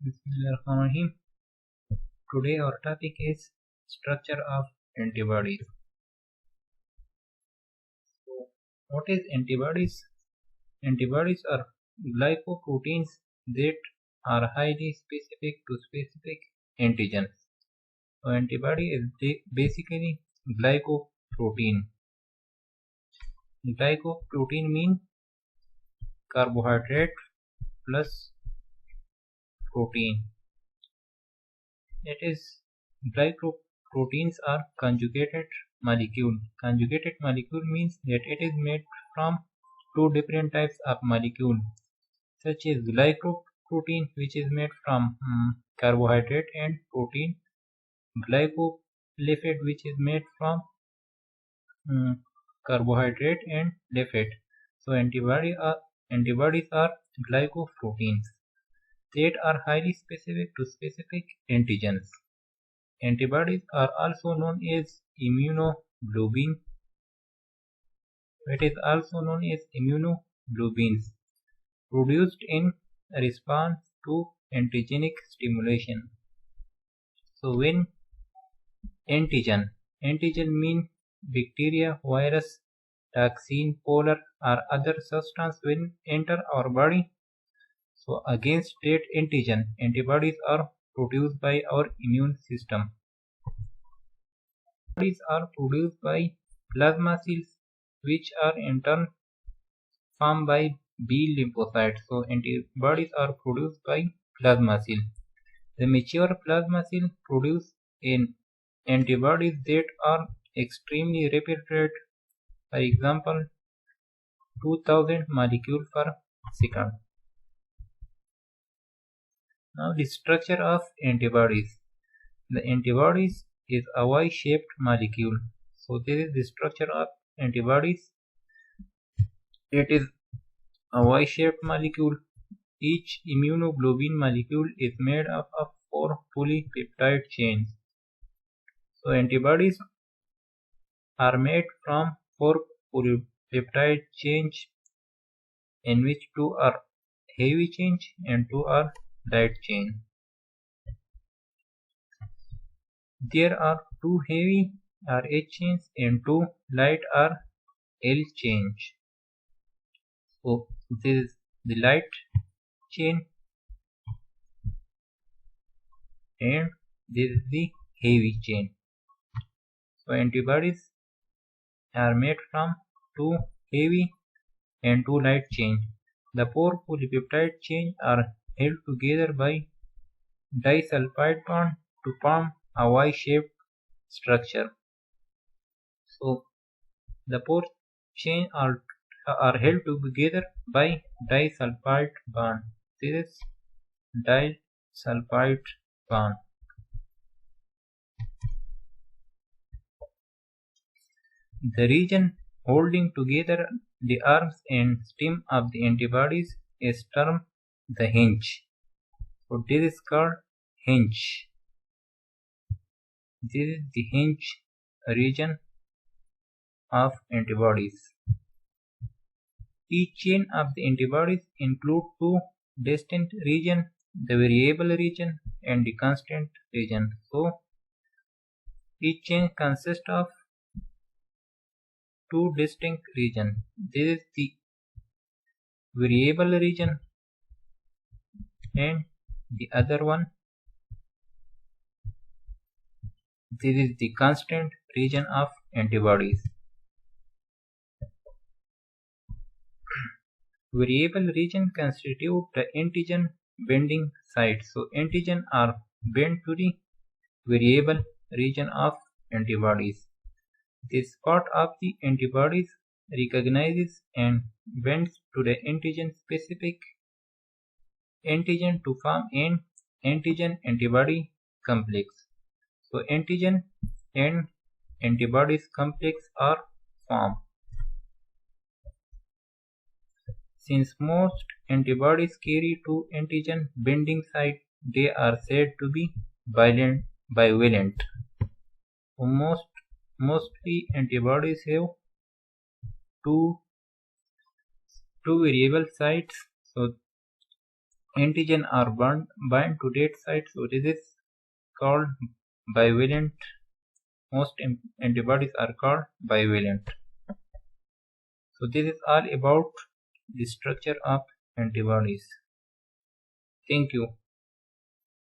Bismillahirrahmanirrahim. Today our topic is structure of antibodies. So, what is antibodies? Antibodies are glycoproteins that are highly specific to specific antigens. So, antibody is basically glycoprotein. Glycoprotein means carbohydrate plus protein. It is glycoproteins are conjugated molecule. Conjugated molecule means that it is made from two different types of molecule, such as glycoprotein, which is made from carbohydrate, and protein glycolipid, which is made from carbohydrate and lipid. So antibodies are glycoproteins that are highly specific to specific antigens. Antibodies are also known as immunoglobulins. It is also known as immunoglobulins, produced in response to antigenic stimulation. So when antigen means bacteria, virus, toxin, polar or other substance when enter our body. So against that antigen, antibodies are produced by our immune system. Antibodies are produced by plasma cells, which are in turn formed by B-lymphocytes. So antibodies are produced by plasma cells. The mature plasma cells produce antibodies that are extremely rapid rate, for example 2000 molecules per second. Now the structure of antibodies. The antibodies is a Y-shaped molecule. So this is the structure of antibodies. It is a Y-shaped molecule. Each immunoglobulin molecule is made up of 4 polypeptide chains. So antibodies are made from 4 polypeptide chains, in which 2 are heavy chains and 2 are light chains. There are 2 heavy or H chains and 2 light or L chains. So this is the light chain and this is the heavy chain. So antibodies are made from 2 heavy and 2 light chains. The 4 polypeptide chains are held together by disulfide bond to form a Y-shaped structure. So the 4 chains are held together by disulfide bond. This is disulfide bond. The region holding together the arms and stem of the antibodies is termed the hinge. So this is called hinge. This is the hinge region of antibodies. Each chain of the antibodies include 2 distinct regions, the variable region and the constant region. So each chain consists of 2 distinct regions. This is the variable region and the other one, this is the constant region of antibodies. Variable region constitute the antigen binding sites. So antigen are bound to the variable region of antibodies. This part of the antibodies recognizes and binds to the antigen specific antigen to form an antigen antibody complex. So antigen and antibodies complex are formed. Since most antibodies carry 2 antigen binding sites, they are said to be bivalent. So mostly antibodies have two variable sites. So antigen are bind to that site, so this is called bivalent. Most antibodies are called bivalent. So this is all about the structure of antibodies. Thank you.